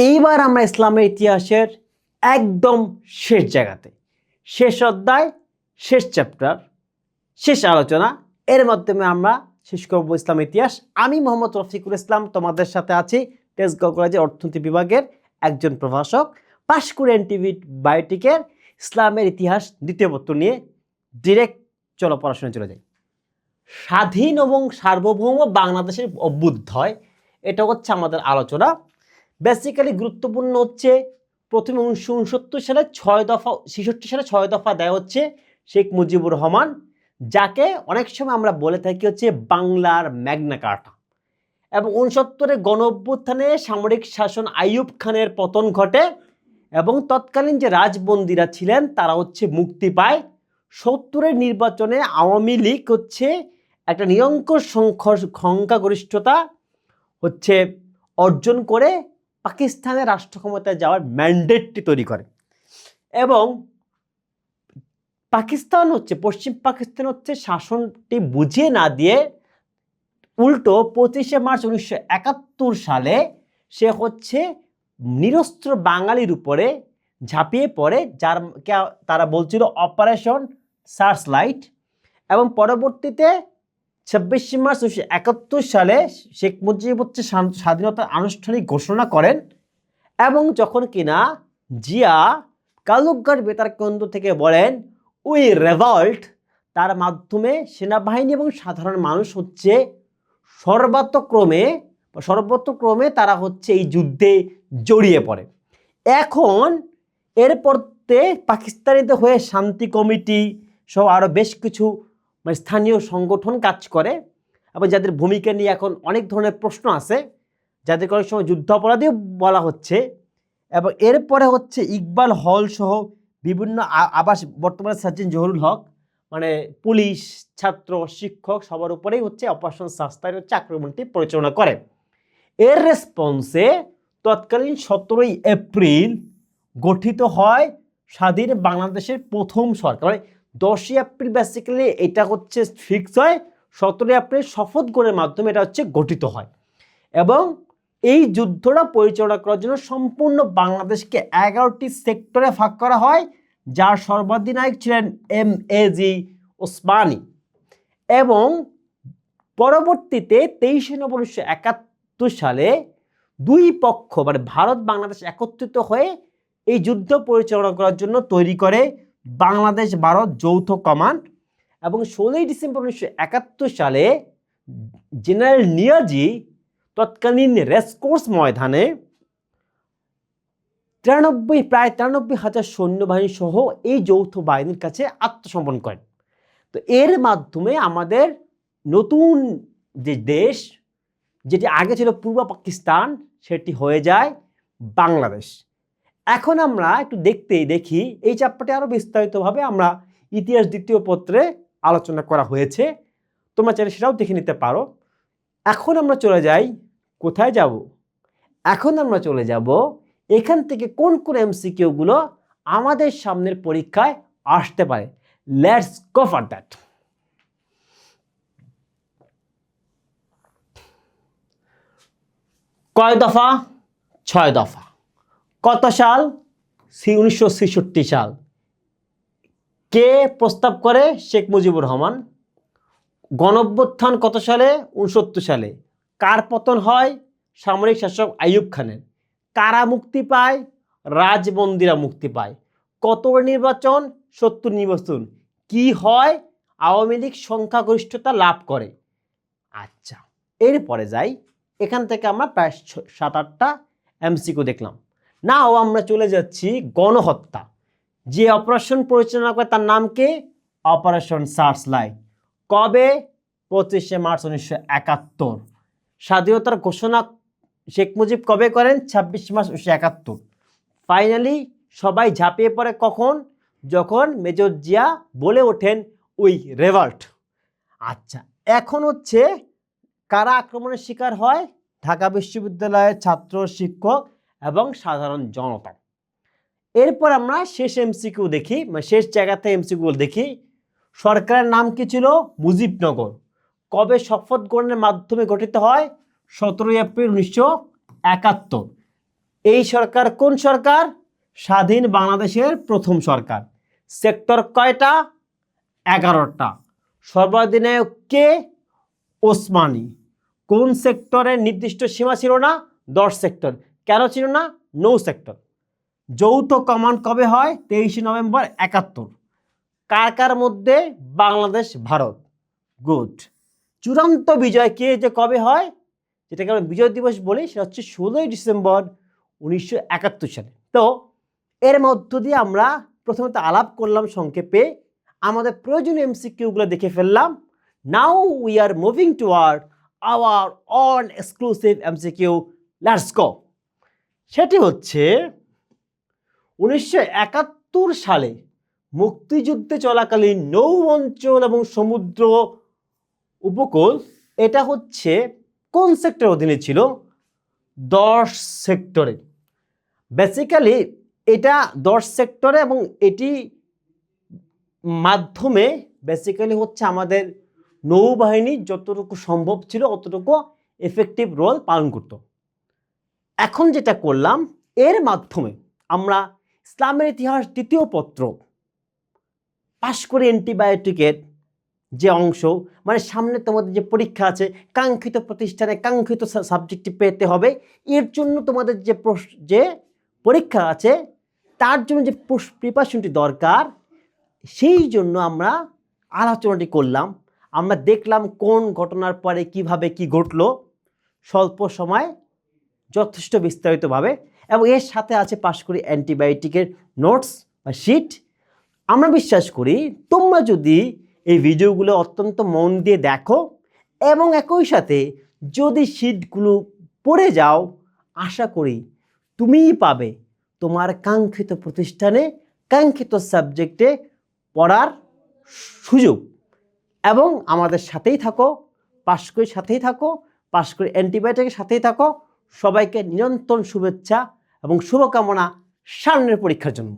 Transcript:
এইবার আমরা ইসলামের ইতিহাসের একদম শেষ জায়গাতে, শেষ অধ্যায়, শেষ চ্যাপ্টার, শেষ আলোচনা, এর মাধ্যমে আমরা শেষ করব ইসলামের ইতিহাস। আমি মোহাম্মদ রফিকুল ইসলাম তোমাদের সাথে আছি, তেজগাঁও কলেজের অর্থনীতি বিভাগের একজন প্রভাষক। পাশ করে এনটিভি বায়োটিকের ইসলামের ইতিহাস দ্বিতীয় পত্র নিয়ে ডিরেক্ট চলো পড়াশোনায় চলে যাই। স্বাধীন এবং সার্বভৌম বাংলাদেশের অভ্যুদয়, এটা হচ্ছে আমাদের আলোচনা। বেসিক্যালি গুরুত্বপূর্ণ হচ্ছে প্রথমে 1969 সালে 6 দফা, 66 সালে 6 দফা দেয় হচ্ছে শেখ মুজিবুর রহমান, যাকে অনেক সময় আমরা বলে থাকি হচ্ছে বাংলার ম্যাগনা কার্টা। এবং 69-এ গণ অভ্যুত্থানে সামরিক শাসন আইয়ুব খানের পতন ঘটে এবং তৎকালীন যে রাজবন্দীরা ছিলেন তারা হচ্ছে মুক্তি পায়। 70-এর নির্বাচনে আওয়ামী লীগ হচ্ছে একটা নিরঙ্কুশ সংখ্যাগরিষ্ঠতা হচ্ছে অর্জন করে পাকিস্তানের রাষ্ট্র ক্ষমতায় যাওয়ার ম্যান্ডেটটি তৈরি করে। এবং পাকিস্তান হচ্ছে, পশ্চিম পাকিস্তান হচ্ছে শাসনটি বুঝিয়ে না দিয়ে উল্টো 25শে মার্চ 1971 সালে সে হচ্ছে নিরস্ত্র বাঙালির উপরে ঝাঁপিয়ে পড়ে, যার তারা বলছিল অপারেশন সার্চ লাইট। এবং পরবর্তীতে 26শে মার্চ 1971 সালে শেখ মুজিব হচ্ছে স্বাধীনতার আনুষ্ঠানিক ঘোষণা করেন। এবং যখন কিনা জিয়া কালুকঘাট বেতার কেন্দ্র থেকে বলেন উই রেভল্ট, তার মাধ্যমে সেনাবাহিনী এবং সাধারণ মানুষ হচ্ছে সর্বতোক্রমে তারা হচ্ছে এই যুদ্ধে জড়িয়ে পড়ে। এখন এরপরতে পাকিস্তানিদের হয়ে শান্তি কমিটি সহ আরও বেশ কিছু স্থানীয় সংগঠন কাজ করে এবং যাদের ভূমিকা নিয়ে এখন অনেক ধরনের প্রশ্ন আছে, যাদেরকে অনেক সময় যুদ্ধাপরাধীও বলা হচ্ছে। এবং এরপরে হচ্ছে ইকবাল হল সহ বিভিন্ন আবাস, বর্তমানে সার্জেন জহুরুল হক, মানে পুলিশ, ছাত্র, শিক্ষক সবার উপরেই হচ্ছে অপারেশন সাস্তার হচ্ছে আক্রমণটি পরিচালনা করে। এর রেসপন্সে তৎকালীন 17ই এপ্রিল গঠিত হয় স্বাধীন বাংলাদেশের প্রথম সরকার। মানে 10ই এপ্রিল বেসিক্যালি এটা হচ্ছে ফিক্স হয়, 17ই এপ্রিল শপথ গ্রহণের মাধ্যমে এটা হচ্ছে গঠিত হয়। এবং এই যুদ্ধটা পরিচালনা করার জন্য সম্পূর্ণ বাংলাদেশকে 11টি সেক্টরে ভাগ করা হয়, যার সর্বাধিনায়ক ছিলেন এম.এ.জি. ওসমানী। এবং পরবর্তীতে 23শে নভেম্বর 1971 সালে দুই পক্ষ মানে ভারত বাংলাদেশ একত্রিত হয়ে এই যুদ্ধ পরিচালনা করার জন্য তৈরি করে বাংলাদেশ ভারত যৌথ কমান্ড। এবং 16ই ডিসেম্বর 1971 সালে জেনারেল নিয়াজি তৎকালীন রেসকোর্স ময়দানে প্রায় 93,000 সৈন্যবাহিনী সহ এই যৌথ বাহিনীর কাছে আত্মসমর্পণ করেন। তো এর মাধ্যমে আমাদের নতুন যে দেশ, যেটি আগে ছিল পূর্ব পাকিস্তান, সেটি হয়ে যায় বাংলাদেশ। এখন আমরা একটু দেখি এই চ্যাপ্টারটি আরও বিস্তারিতভাবে আমরা ইতিহাস দ্বিতীয় পত্রে আলোচনা করা হয়েছে, তোমরা চাইলে সেটাও দেখে নিতে পারো। এখন আমরা চলে যাই, কোথায় যাব? এখন আমরা চলে যাব এখান থেকে কোন কোন এমসিকিউগুলো আমাদের সামনের পরীক্ষায় আসতে পারে। Let's go for that. কয় দফা? 6 দফা। কত সাল? 1966 সাল। কে প্রস্তাব করে? শেখ মুজিবুর রহমান। গণঅভ্যুত্থান কত সালে? 69 সালে। কার পতন হয়? সামরিক শাসক আইয়ুব খানের। কারা মুক্তি পায়? রাজবন্দীরা মুক্তি পায়। কত নির্বাচন? 70 নির্বাচন। কি হয়? আওয়ামী লীগ সংখ্যাগরিষ্ঠতা লাভ করে। আচ্ছা, এরপরে যাই। এখান থেকে আমরা প্রায় 7-8টা এমসিকিউ দেখলাম। নাও আমরা চলে যাচ্ছি গণহত্যা। যে অপারেশন পরিচালনা করে তার নাম কি? Operation search light. কবে? 25শে মার্চ 1971। স্বাধীনতার ঘোষণা শেখ মুজিব কবে করেন? 26 মার্চ 1971। ফাইনালি সবাই ঝাঁপিয়ে পড়ে কখন? যখন মেজর জিয়া বলে ওঠেন উই রেভল্ট। আচ্ছা, এখন হচ্ছে কারা আক্রমণের শিকার হয়? ঢাকা বিশ্ববিদ্যালয়ের ছাত্র, শিক্ষক এবং সাধারণ জনতা। এরপর আমরা শেষ এমসিকিউ দেখি, মানে শেষ জায়গাতে এমসিকিউ দেখি। সরকারের নাম কি ছিল? মুজিবনগর। কবে শপথ গ্রহণের মাধ্যমে গঠিত হয়? 17 এপ্রিল 1971। এই সরকার কোন সরকার? স্বাধীন বাংলাদেশের প্রথম সরকার। সেক্টর কয়টা? 11টা। সর্বাধিনায়ক কে? ওসমানী। কোন সেক্টরের নির্দিষ্ট সীমা ছিল না? 10 সেক্টর। কেন ছিল না? 9 সেক্টর। যৌথ কমান্ড কবে হয়? 23 নভেম্বর 71। কার কার মধ্যে? বাংলাদেশ ভারত। গুড। চূড়ান্ত বিজয় কে যে কবে হয়, যেটাকে আমরা বিজয় দিবস বলি, সেটা হচ্ছে 16 ডিসেম্বর 1971 সালে। তো এর মধ্য দিয়ে আমরা প্রথমত আলাপ করলাম সংক্ষেপে, আমাদের প্রয়োজনীয় এমসিকিউগুলো দেখে ফেললাম। Now we are moving toward our own exclusive MCQ. Let's go. সেটি হচ্ছে 1971 সালে মুক্তিযুদ্ধে চলাকালীন নৌ অঞ্চল এবং সমুদ্র উপকূল, এটা হচ্ছে কোন সেক্টরের অধীনে ছিল? 10 সেক্টরে। বেসিক্যালি এটা 10 সেক্টরে, এবং এটি মাধ্যমে বেসিক্যালি হচ্ছে আমাদের নৌবাহিনী যতটুকু সম্ভব ছিল অতটুকু এফেক্টিভ রোল পালন করত। এখন যেটা করলাম, এর মাধ্যমে আমরা ইসলামের ইতিহাস 2য় পত্র পাশ করে অ্যান্টিবায়োটিকের যে অংশ, মানে সামনে তোমাদের যে পরীক্ষা আছে, কাঙ্ক্ষিত প্রতিষ্ঠানে কাঙ্ক্ষিত সাবজেক্টটি পেতে হবে, এর জন্য তোমাদের যে পরীক্ষা আছে তার জন্য যে প্রিপারেশনটি দরকার, সেই জন্য আমরা আলোচনাটি করলাম। আমরা দেখলাম কোন ঘটনার পরে কিভাবে কি ঘটলো, স্বল্প সময় যথেষ্ট বিস্তারিতভাবে, এবং এর সাথে আছে পাশ করি অ্যান্টিবায়োটিকের নোটস বা শিট। আমরা বিশ্বাস করি তোমরা যদি এই ভিডিওগুলো অত্যন্ত মন দিয়ে দেখো এবং একই সাথে যদি শিটগুলো পড়ে যাও, আশা করি তুমিই পাবে তোমার কাঙ্ক্ষিত প্রতিষ্ঠানে কাঙ্ক্ষিত সাবজেক্টে পড়ার সুযোগ। এবং আমাদের সাথেই থাকো, পাশ করে সাথেই থাকো, পাশ করে অ্যান্টিবায়োটিকের সাথেই থাকো। সবাইকে নিরন্তর শুভেচ্ছা এবং শুভকামনা সামনের পরীক্ষার জন্য।